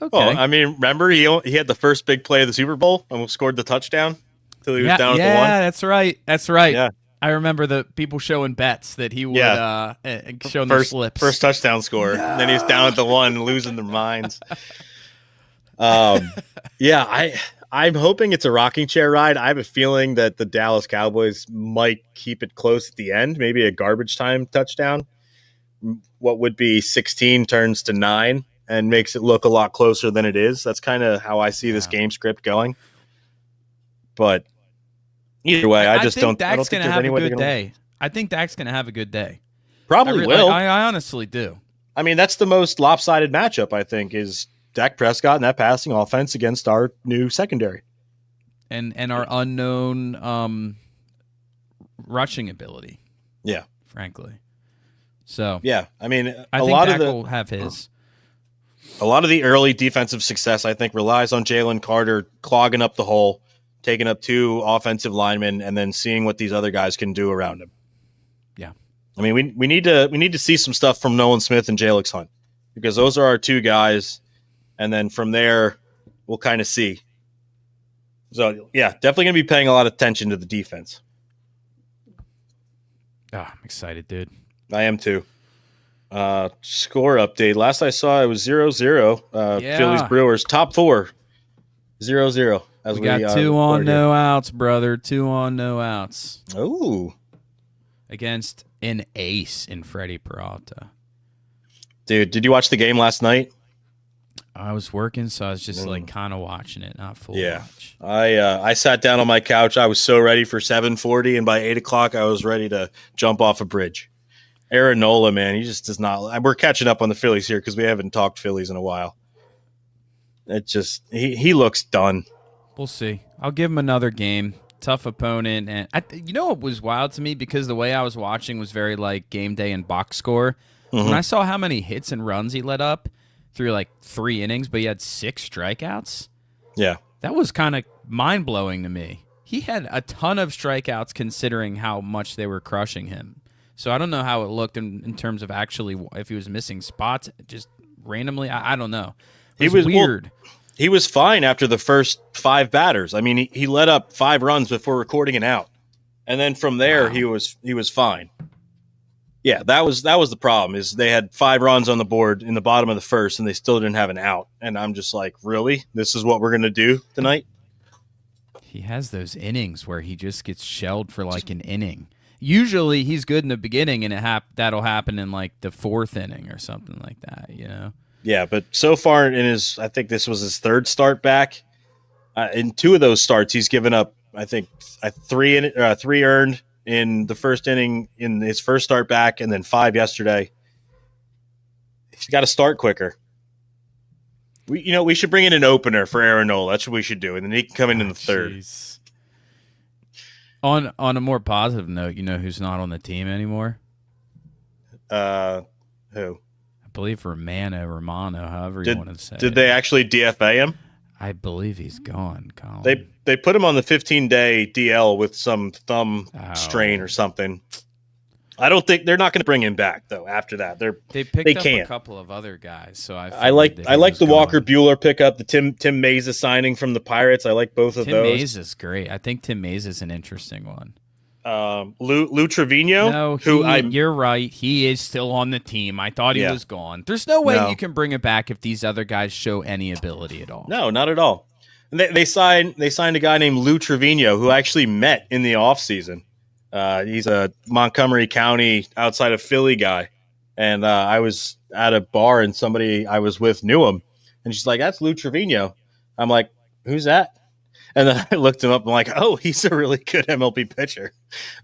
Okay. Well, I mean, remember he had the first big play of the Super Bowl and scored the touchdown until he was down at the 1. Yeah, that's right. Yeah. I remember the people showing bets that he would show their slips. First touchdown score. No. Then he's down at the 1, losing their minds. I'm hoping it's a rocking chair ride. I have a feeling that the Dallas Cowboys might keep it close at the end, maybe a garbage time touchdown. What would be 16 turns to 9 and makes it look a lot closer than it is. That's kind of how I see this game script going. But either way, I don't think there's any way they're going to. I think Dak's going to have a good day. Probably will. I honestly do. I mean, that's the most lopsided matchup, I think, is Dak Prescott and that passing offense against our new secondary. And our unknown rushing ability. Yeah. Frankly. So yeah, I mean, I think Dak will have his. A lot of the early defensive success, I think, relies on Jalen Carter clogging up the hole, taking up 2 offensive linemen, and then seeing what these other guys can do around him. Yeah, I mean, we need to see some stuff from Nolan Smith and Jalen Hunt because those are our 2 guys, and then from there we'll kind of see. So yeah, definitely gonna be paying a lot of attention to the defense. I'm excited, dude. I am too. Score update. Last I saw, it was 0-0. Phillies Brewers top 4, 0-0. We got 2 on, no outs, brother. 2 on, no outs. Oh, against an ace in Freddie Peralta. Dude, did you watch the game last night? I was working, so I was just like kind of watching it, not full watch. I sat down on my couch. I was so ready for 7:40, and by 8:00, I was ready to jump off a bridge. Aaron Nola, man, he just does not. We're catching up on the Phillies here because we haven't talked Phillies in a while. It just he looks done. We'll see. I'll give him another game. Tough opponent, and you know what was wild to me because the way I was watching was very like game day and box score. Mm-hmm. When I saw how many hits and runs he let up through like 3 innings, but he had 6 strikeouts. Yeah, that was kind of mind blowing to me. He had a ton of strikeouts considering how much they were crushing him. So I don't know how it looked in terms of actually if he was missing spots just randomly. I don't know. It was weird. Well, he was fine after the first 5 batters. I mean, he let up 5 runs before recording an out, and then from there he was fine. Yeah, that was the problem. Is they had 5 runs on the board in the bottom of the first, and they still didn't have an out. And I'm just like, really? This is what we're gonna do tonight? He has those innings where he just gets shelled for like an inning. Usually he's good in the beginning, and that'll happen in like the 4th inning or something like that, you know? Yeah, but so far I think this was his 3rd start back. In 2 of those starts, he's given up, I think, 3 earned in the first inning in his first start back, and then 5 yesterday. He's got to start quicker. We should bring in an opener for Aaron Nola. That's what we should do, and then he can come in the third. Geez. On a more positive note, you know who's not on the team anymore? Who? I believe Romano, however you want to say. Did they actually DFA him? I believe he's gone, Colin. They put him on the 15-day DL with some thumb strain or something. I don't think they're not going to bring him back though. After that, they picked up can't. a couple of other guys. So I like the Walker Buehler pickup, the Tim Mays signing from the Pirates. I like both of those. Tim Mays is great. I think Tim Mays is an interesting one. Lou Trevino. No, you're right. He is still on the team. I thought he was gone. There's no way you can bring it back if these other guys show any ability at all. No, not at all. And they signed a guy named Lou Trevino who I actually met in the offseason. He's a Montgomery County outside of Philly guy. And I was at a bar and somebody I was with knew him. And she's like, that's Lou Trevino. I'm like, who's that? And then I looked him up. I'm like, oh, he's a really good MLB pitcher.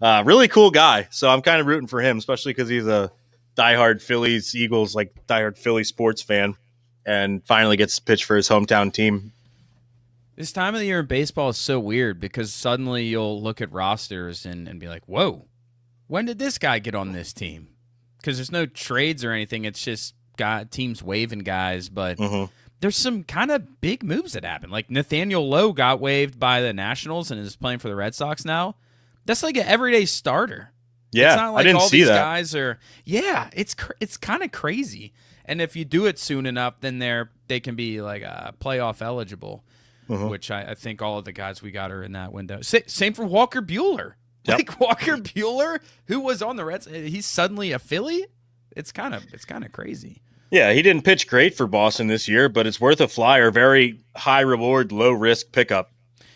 Really cool guy. So I'm kind of rooting for him, especially because he's a diehard Phillies, Eagles, like diehard Philly sports fan, and finally gets to pitch for his hometown team. This time of the year in baseball is so weird because suddenly you'll look at rosters and be like, whoa, when did this guy get on this team? Because there's no trades or anything. It's just teams waving guys. But there's some kind of big moves that happen. Like Nathaniel Lowe got waived by the Nationals and is playing for the Red Sox now. That's like an everyday starter. Yeah, it's not like I didn't all see these that. Guys are. Yeah, it's kind of crazy. And if you do it soon enough, then they can be like playoff eligible. Which I think all of the guys we got are in that window. Same for Walker Buehler. Yep. Like Walker Buehler, who was on the Reds, he's suddenly a Philly. It's kind of crazy. Yeah, he didn't pitch great for Boston this year, but it's worth a flyer. Very high reward, low risk pickup.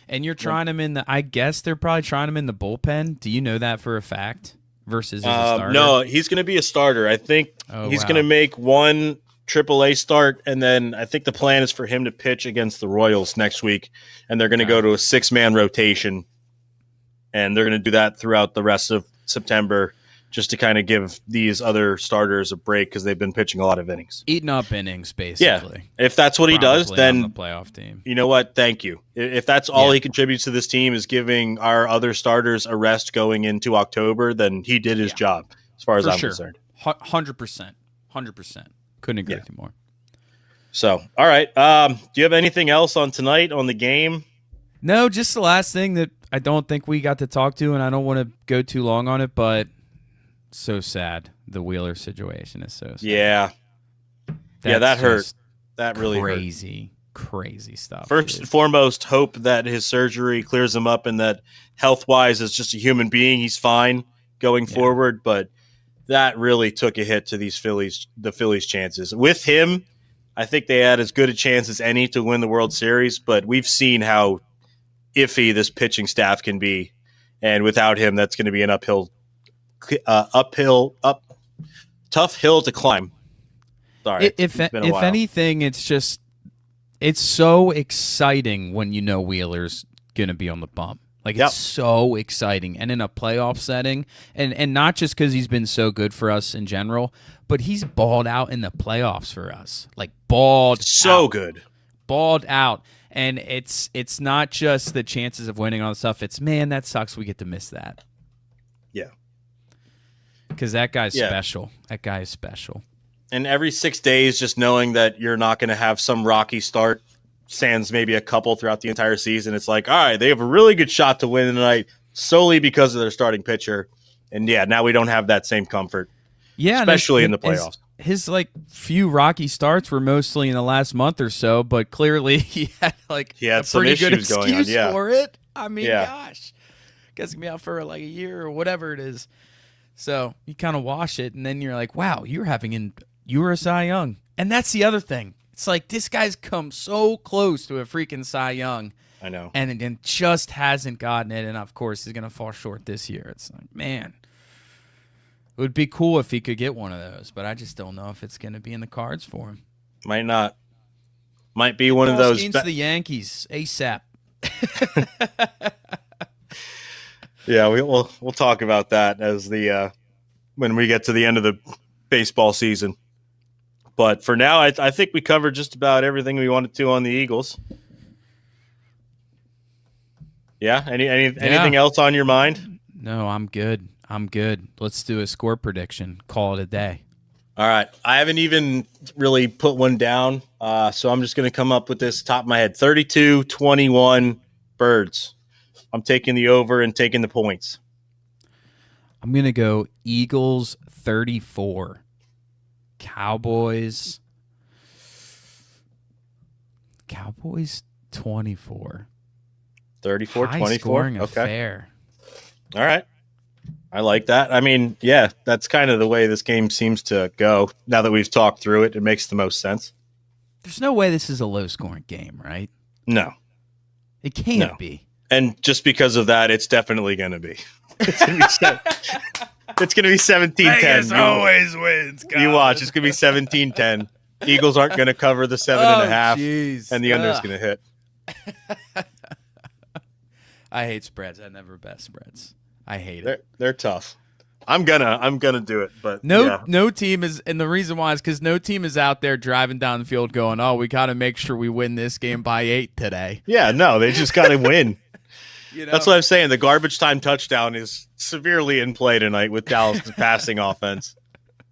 And you're trying him in the. I guess they're probably trying him in the bullpen. Do you know that for a fact? Versus as a starter? No, he's going to be a starter. I think he's going to make one AAA start, and then I think the plan is for him to pitch against the Royals next week, and they're going to go to a 6-man rotation, and they're going to do that throughout the rest of September just to kind of give these other starters a break because they've been pitching a lot of innings. Eating up innings, basically. Yeah, if that's what he does, then the playoff team. You know what? Thank you. If that's all he contributes to this team is giving our other starters a rest going into October, then he did his job as far as I'm concerned. 100%. 100%. Couldn't agree with you more. So, all right. Do you have anything else on tonight on the game? No, just the last thing that I don't think we got to talk to, and I don't want to go too long on it, but so sad. The Wheeler situation is so sad. Yeah. That hurt. That really hurt. Crazy stuff. First and foremost, hope that his surgery clears him up and that health-wise, as just a human being, he's fine going forward, but that really took a hit to the Phillies' chances. With him, I think they had as good a chance as any to win the World Series, but we've seen how iffy this pitching staff can be, and without him, that's going to be an tough hill to climb. Sorry, if anything, it's so exciting when you know Wheeler's going to be on the bump. Like, it's so exciting. And in a playoff setting, and not just because he's been so good for us in general, but he's balled out in the playoffs for us. Like, balled out. And it's not just the chances of winning all the stuff. It's, man, that sucks we get to miss that. Yeah. Because that guy's special. That guy is special. And every 6 days, just knowing that you're not going to have some rocky start, sans maybe a couple throughout the entire season, it's like, all right, they have a really good shot to win tonight solely because of their starting pitcher. And now we don't have that same comfort. Yeah, especially in the playoffs. His few rocky starts were mostly in the last month or so, but clearly he had a pretty good excuse for it. I mean, gosh, guy's gonna be out for a year or whatever it is. So you kind of wash it, and then you're like, wow, you were a Cy Young, and that's the other thing. It's like this guy's come so close to a freaking Cy Young. I know, and it just hasn't gotten it, and of course he's gonna fall short this year. It's like, man. It would be cool if he could get one of those, but I just don't know if it's going to be in the cards for him. Might not. Might be one of those. Against the Yankees, ASAP. Yeah, we'll talk about that as the when we get to the end of the baseball season. But for now, I think we covered just about everything we wanted to on the Eagles. Yeah. Anything else on your mind? No, I'm good. Let's do a score prediction. Call it a day. All right. I haven't even really put one down, so I'm just going to come up with this top of my head. 32-21 Birds. I'm taking the over and taking the points. I'm going to go Eagles 34. Cowboys 24. 34-24. High scoring okay. affair. All right. I like that. I mean, yeah, that's kind of the way this game seems to go. Now that we've talked through it, it makes the most sense. There's no way this is a low-scoring game, right? No. It can't be. And just because of that, it's definitely going to be. It's going to be 17-10. Vegas always wins. God. You watch. It's going to be 17-10. Eagles aren't going to cover the 7.5, and the under is going to hit. I hate spreads. I never bet spreads. I hate it. They're tough. I'm gonna do it, but no team is, and the reason why is because no team is out there driving down the field going, "Oh, we got to make sure we win this game by 8 today." Yeah, no, they just got to win. That's what I'm saying. The garbage time touchdown is severely in play tonight with Dallas' passing offense,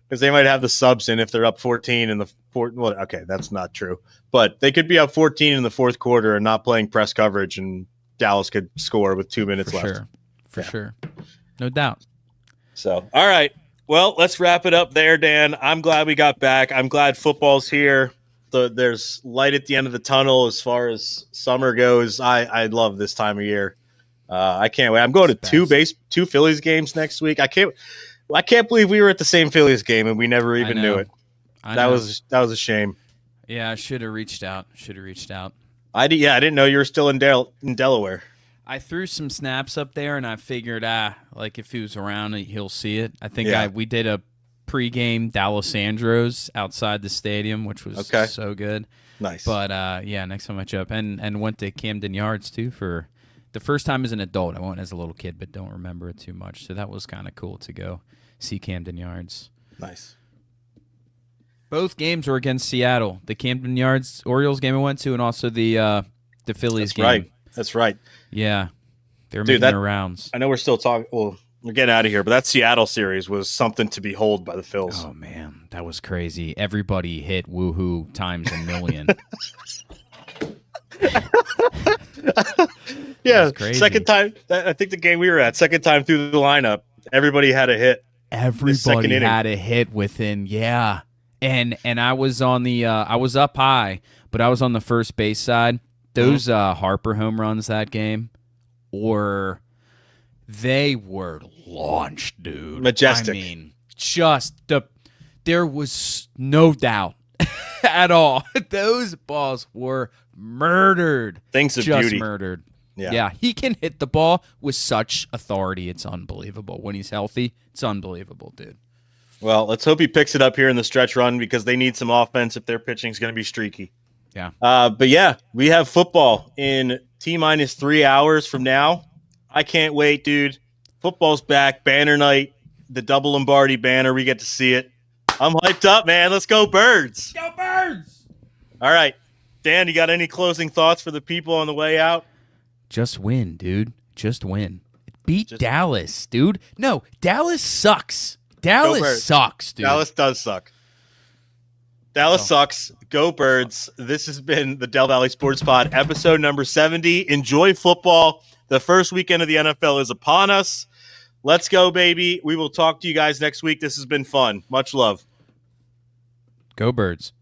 because they might have the subs in if they're up 14 in the fourth. Well, okay, that's not true, but they could be up 14 in the fourth quarter and not playing press coverage, and Dallas could score with 2 minutes left. For sure. No doubt. So, all right. Well, let's wrap it up there, Dan. I'm glad we got back. I'm glad football's here. There's light at the end of the tunnel as far as summer goes. I love this time of year. I can't wait. I'm going to two Phillies games next week. I can't believe we were at the same Phillies game and we never even knew it. That was a shame. Yeah, I should have reached out. I didn't know you were still in Delaware. I threw some snaps up there, and I figured, like if he was around, he'll see it. I think we did a pregame Dallas Andros outside the stadium, which was so good. Nice. But next time I show up, and went to Camden Yards too for the first time as an adult. I went as a little kid, but don't remember it too much. So that was kind of cool to go see Camden Yards. Nice. Both games were against Seattle. The Camden Yards Orioles game I went to, and also the Phillies game. That's right. Yeah, they're making their rounds. I know we're still talking. Well, we're getting out of here, but that Seattle series was something to behold by the Phils. Oh man, that was crazy. Everybody hit woohoo times a million. Yeah, second time. I think the game we were at, second time through the lineup, everybody had a hit. Everybody had a hit within, And I was on the I was up high, but I was on the first base side. Those Harper home runs that game, they were launched, dude. Majestic. I mean, there was no doubt at all. Those balls were murdered. Things of beauty. Murdered. Yeah, he can hit the ball with such authority. It's unbelievable. When he's healthy, it's unbelievable, dude. Well, let's hope he picks it up here in the stretch run because they need some offense if their pitching is going to be streaky. Yeah. But yeah, we have football in T-minus 3 hours from now. I can't wait, dude. Football's back. Banner night, the double Lombardi banner. We get to see it. I'm hyped up, man. Let's go Birds. Go Birds. All right. Dan, you got any closing thoughts for the people on the way out? Just win, dude. Just win. Beat Dallas, dude. No, Dallas sucks. Dallas sucks, dude. Dallas does suck. Dallas sucks. Go Birds. This has been the Del Valley Sports Pod, episode number 70. Enjoy football. The first weekend of the NFL is upon us. Let's go, baby. We will talk to you guys next week. This has been fun. Much love. Go Birds.